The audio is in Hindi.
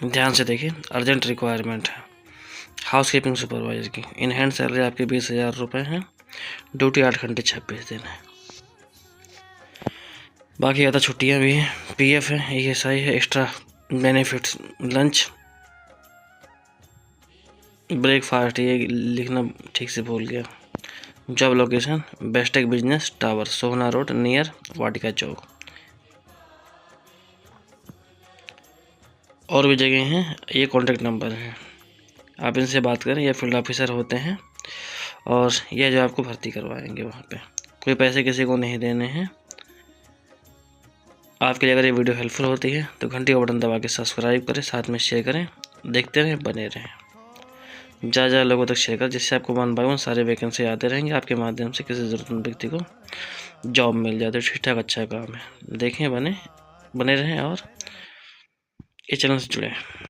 ध्यान से देखिए, अर्जेंट रिक्वायरमेंट है हाउस कीपिंग सुपरवाइजर की। इन हैंड सैलरी आपकी 20,000 रुपये है। ड्यूटी 8 घंटे 26 दिन है। बाकी ज़्यादा छुट्टियाँ भी हैं, पीएफ है, ईएसआई है, एक्स्ट्रा बेनिफिट्स, लंच, ब्रेकफास्ट, ये लिखना ठीक से भूल गया। Job location Bestech business tower, Sohna road near Vatika Chowk. और भी जगह हैं, ये कॉन्टैक्ट नंबर है, आप इनसे बात करें। ये फील्ड ऑफिसर होते हैं और ये जो आपको भर्ती करवाएंगे वहाँ पे। कोई पैसे किसी को नहीं देने हैं। आपके लिए अगर ये वीडियो हेल्पफुल होती है तो घंटी का बटन दबा के सब्सक्राइब करें, साथ में शेयर करें, देखते रहें, बने रहें, ज़्यादा लोगों तक शेयर करें, जिससे आपको 1 बाय 1 सारे वैकेंसी आते रहेंगे। आपके माध्यम से किसी ज़रूरतमंद व्यक्ति को जॉब मिल जाती है। ठीक ठाक अच्छा काम है, देखें, बने रहें और इस चैनल से जुड़ें।